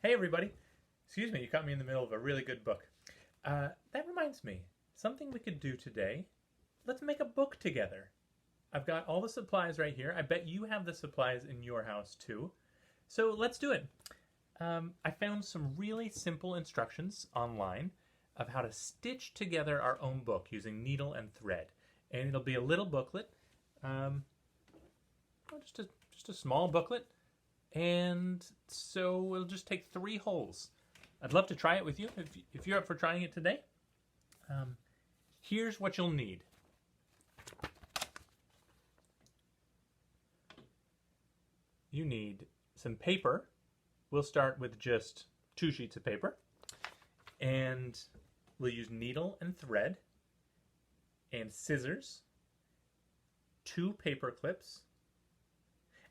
Hey everybody! Excuse me, you caught me in the middle of a really good book. That reminds me, something we could do today. Let's make a book together. I've got all the supplies right here. I bet you have the supplies in your house too. So let's do it. I found some really simple instructions online of how to stitch together our own book using needle and thread. And it'll be a little booklet, um, just a small booklet. And so it'll just take 3 holes. I'd love to try it with you if you're up for trying it today. Here's what you'll need. You need some paper. We'll start with just 2 sheets of paper. And we'll use needle and thread and scissors, 2 paper clips,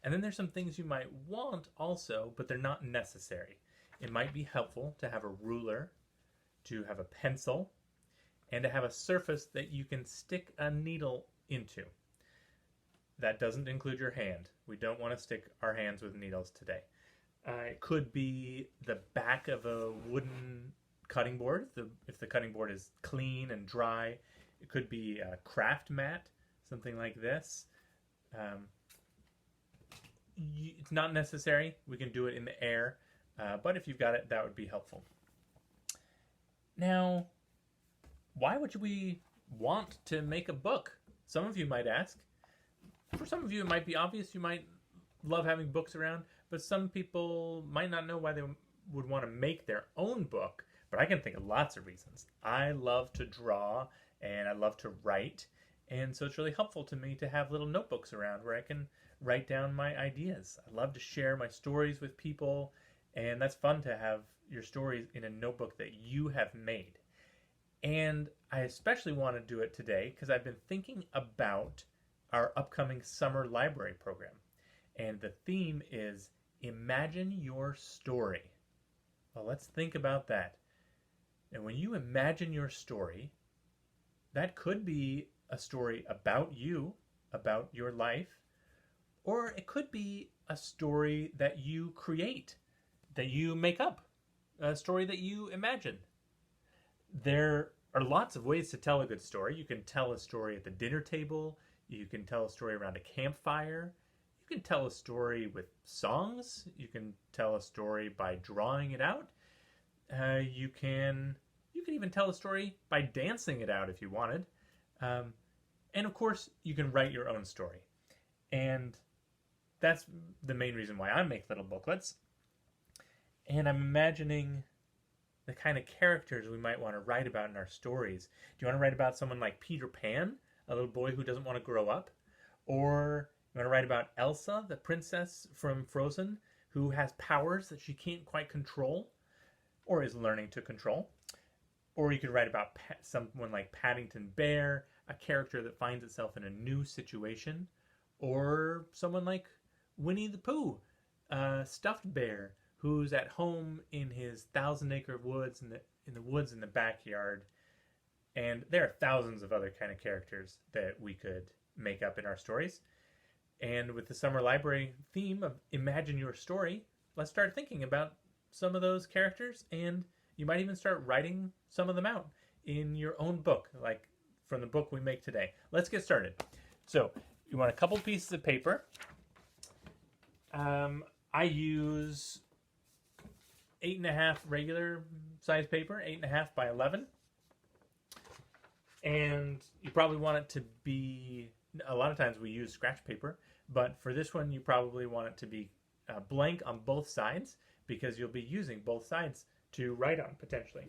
and then there's some things you might want also, but they're not necessary. It might be helpful to have a ruler, to have a pencil, and to have a surface that you can stick a needle into. That doesn't include your hand. We don't want to stick our hands with needles today. It could be the back of a wooden cutting board, if the cutting board is clean and dry. It could be a craft mat, something like this. It's not necessary. We can do it in the air, but if you've got it, that would be helpful. Now, why would we want to make a book? Some of you might ask. For some of you, it might be obvious. You might love having books around, but some people might not know why they would want to make their own book, but I can think of lots of reasons. I love to draw, and I love to write, and so it's really helpful to me to have little notebooks around where I can write down my ideas. I love to share my stories with people, and that's fun to have your stories in a notebook that you have made. And I especially want to do it today because I've been thinking about our upcoming summer library program. And the theme is Imagine Your Story. Well, let's think about that. And when you imagine your story, that could be a story about you, about your life, or it could be a story that you create, that you make up, a story that you imagine. There are lots of ways to tell a good story. You can tell a story at the dinner table. You can tell a story around a campfire. You can tell a story with songs. You can tell a story by drawing it out. You can even tell a story by dancing it out if you wanted. And of course, you can write your own story. And that's the main reason why I make little booklets. And I'm imagining the kind of characters we might want to write about in our stories. Do you want to write about someone like Peter Pan, a little boy who doesn't want to grow up? Or you want to write about Elsa, the princess from Frozen, who has powers that she can't quite control, or is learning to control? Or you could write about someone like Paddington Bear, a character that finds itself in a new situation. Or someone like Winnie the Pooh, a stuffed bear who's at home in his 1,000-acre woods, in the woods in the backyard. And there are thousands of other kind of characters that we could make up in our stories. And with the summer library theme of Imagine Your Story, let's start thinking about some of those characters, and you might even start writing some of them out in your own book, like from the book we make today. Let's get started. So you want a couple pieces of paper. I use 8.5 regular size paper, 8.5 by 11. And you probably want it to be, a lot of times we use scratch paper, but for this one you probably want it to be blank on both sides because you'll be using both sides to write on potentially.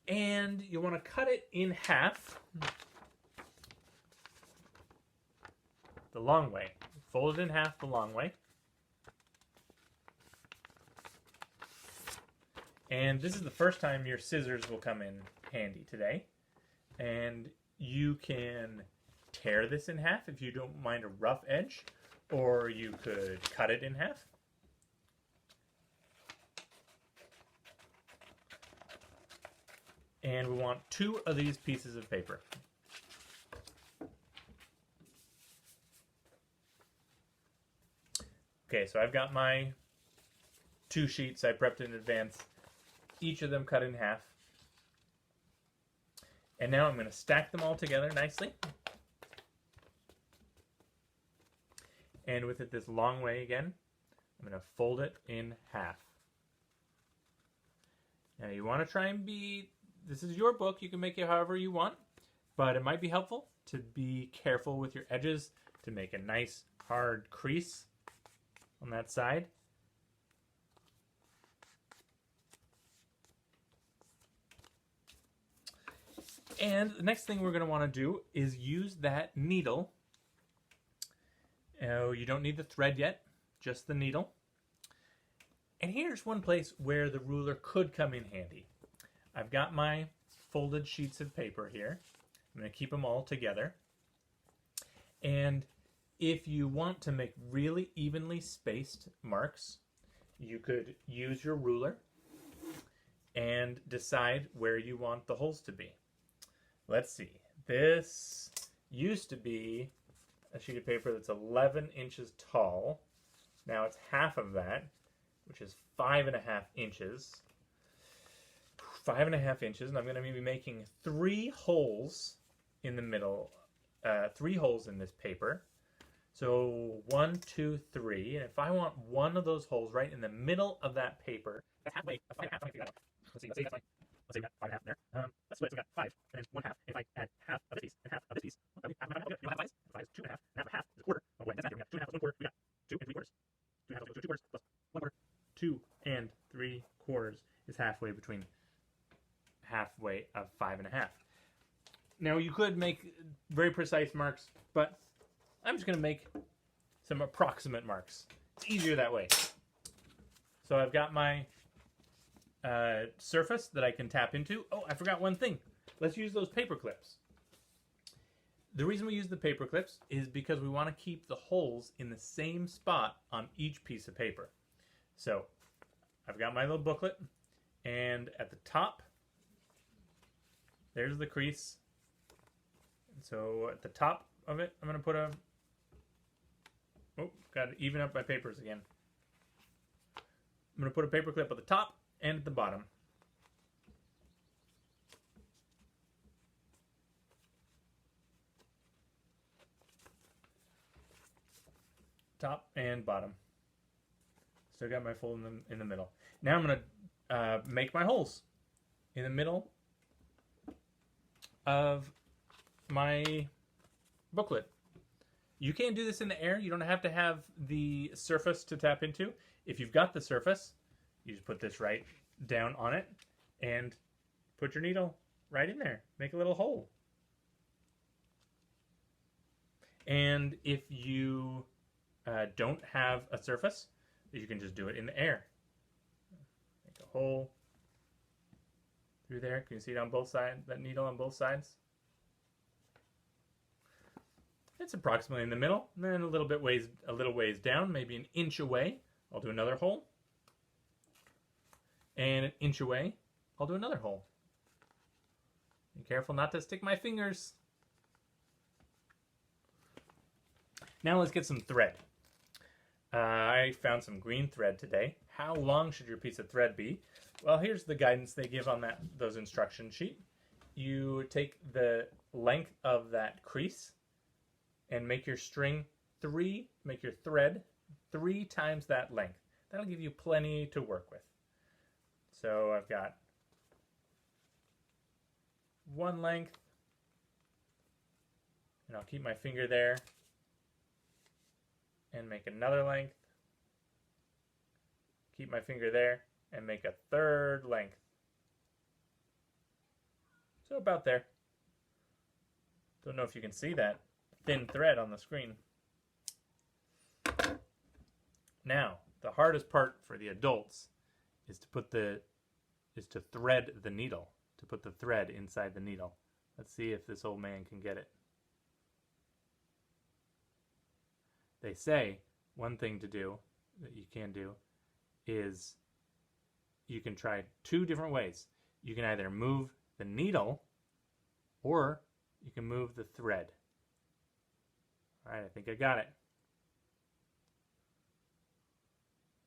And you want to cut it in half the long way. Fold it in half the long way. And this is the first time your scissors will come in handy today. And you can tear this in half if you don't mind a rough edge, or you could cut it in half. And we want 2 of these pieces of paper. Okay, so I've got my 2 sheets I prepped in advance, each of them cut in half. And now I'm going to stack them all together nicely. And with it this long way again, I'm going to fold it in half. Now you want to try and this is your book, you can make it however you want, but it might be helpful to be careful with your edges to make a nice hard crease on that side. And the next thing we're going to want to do is use that needle. You don't need the thread yet, just the needle. And here's one place where the ruler could come in handy. I've got my folded sheets of paper here. I'm going to keep them all together. And if you want to make really evenly spaced marks, you could use your ruler and decide where you want the holes to be. Let's see. This used to be a sheet of paper that's 11 inches tall. Now it's half of that, which is 5.5 inches. 5.5 inches, and I'm going to be making 3 holes in the middle, 3 holes in this paper. So 1, 2, 3, and if I want one of those holes right in the middle of that paper, that's halfway. That's 5.5. Let's see, let's say we got 5.5 there. Let's split. So we got 5 and 1/2. If I add half of this piece and half of this piece, you know, half 5 is 2.5. And half is a quarter. Oh wait, that's not. We got 2.5 plus 1/4. We got 2 and 3/4. 2.5 plus 2 quarters plus 1/4. 2 and 3/4 is halfway of 5.5. Now you could make very precise marks, but I'm just going to make some approximate marks. It's easier that way. So I've got my surface that I can tap into. Oh, I forgot one thing. Let's use those paper clips. The reason we use the paper clips is because we want to keep the holes in the same spot on each piece of paper. So I've got my little booklet, and at the top, there's the crease. And so at the top of it, I'm going to put got to even up my papers again. I'm going to put a paper clip at the top and at the bottom. Top and bottom. Still got my fold in the middle. Now I'm going to make my holes in the middle of my booklet. You can do this in the air. You don't have to have the surface to tap into. If you've got the surface, you just put this right down on it and put your needle right in there. Make a little hole. And if you don't have a surface, you can just do it in the air. Make a hole through there. Can you see it on both sides? That needle on both sides? It's approximately in the middle, and then a little ways down, maybe an inch away, I'll do another hole. And an inch away, I'll do another hole. Be careful not to stick my fingers. Now let's get some thread. I found some green thread today. How long should your piece of thread be? Well, here's the guidance they give on those instruction sheet. You take the length of that crease and make your thread 3 times that length. That'll give you plenty to work with. So I've got one length, and I'll keep my finger there and make another length. Keep my finger there and make a third length. So about there. Don't know if you can see that thin thread on the screen. Now, the hardest part for the adults is to thread the needle, to put the thread inside the needle. Let's see if this old man can get it. They say one thing to do that you can do is you can try 2 different ways. You can either move the needle or you can move the thread. All right, I think I got it.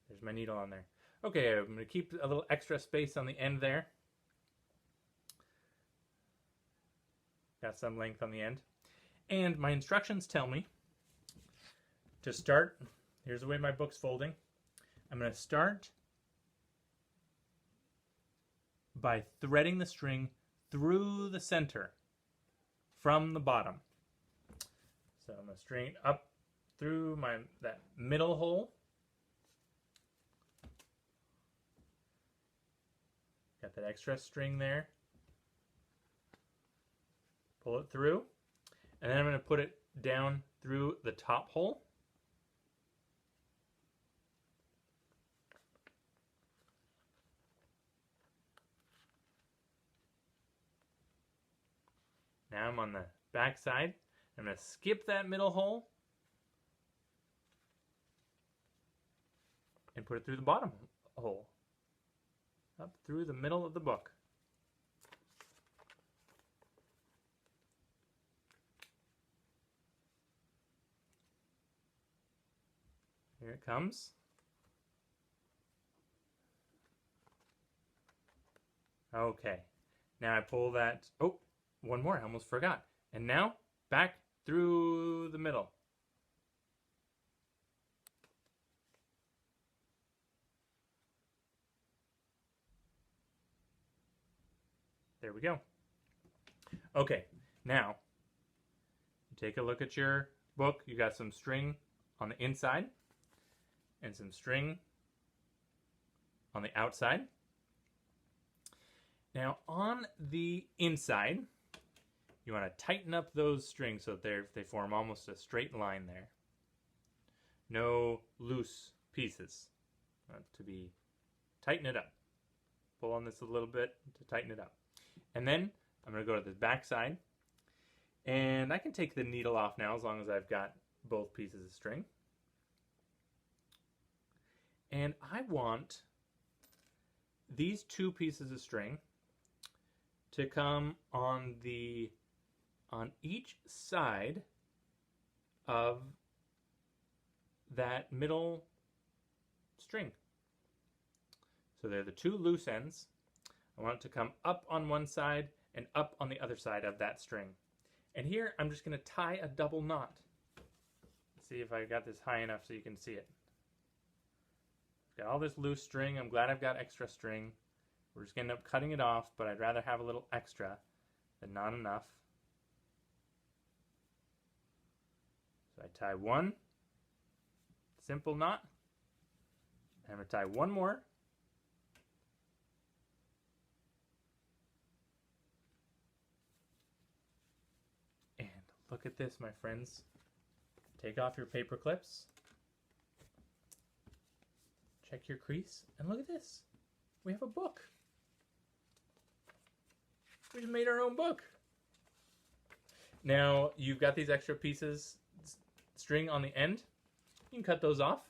There's my needle on there. Okay, I'm going to keep a little extra space on the end there. Got some length on the end. And my instructions tell me to start, here's the way my book's folding. I'm going to start by threading the string through the center from the bottom. So I'm going to string it up through that middle hole. Got that extra string there. Pull it through. And then I'm going to put it down through the top hole. Now I'm on the back side. I'm going to skip that middle hole and put it through the bottom hole. Up through the middle of the book. Here it comes. Okay. Now I pull that. Oh, one more. I almost forgot. And now back through the middle. There we go. Okay. Now take a look at your book. You got some string on the inside and some string on the outside. Now on the inside, you want to tighten up those strings so that they form almost a straight line there. No loose pieces. To be tighten it up. Pull on this a little bit to tighten it up. And then I'm going to go to the back side. And I can take the needle off now as long as I've got both pieces of string. And I want these two pieces of string to come on each side of that middle string. So they're the two loose ends. I want it to come up on one side and up on the other side of that string. And here I'm just going to tie a double knot. Let's see if I got this high enough so you can see it. Got all this loose string. I'm glad I've got extra string. We're just going to end up cutting it off, but I'd rather have a little extra than not enough. So I tie one simple knot. I'm going to tie one more. And look at this, my friends. Take off your paper clips. Check your crease, and look at this. We have a book. We just made our own book. Now, you've got these extra pieces, string on the end. You can cut those off.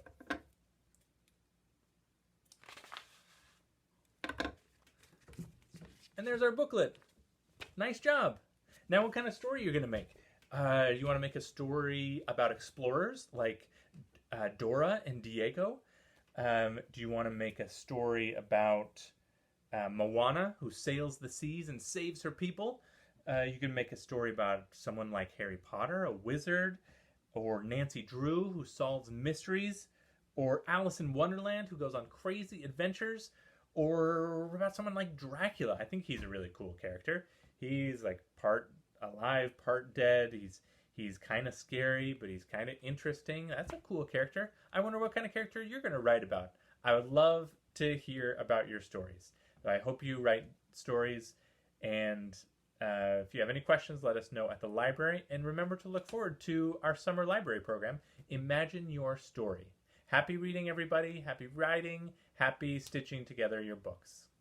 And there's our booklet. Nice job. Now, what kind of story are you going to make? You want to make a story about explorers like Dora and Diego? Do you want to make a story about Moana, who sails the seas and saves her people? You can make a story about someone like Harry Potter, a wizard, or Nancy Drew, who solves mysteries, or Alice in Wonderland, who goes on crazy adventures, or about someone like Dracula. I think he's a really cool character. He's like part alive, part dead. He's kind of scary, but he's kind of interesting. That's a cool character. I wonder what kind of character you're going to write about. I would love to hear about your stories. I hope you write stories, and if you have any questions, let us know at the library. And remember to look forward to our summer library program, Imagine Your Story. Happy reading, everybody. Happy writing. Happy stitching together your books.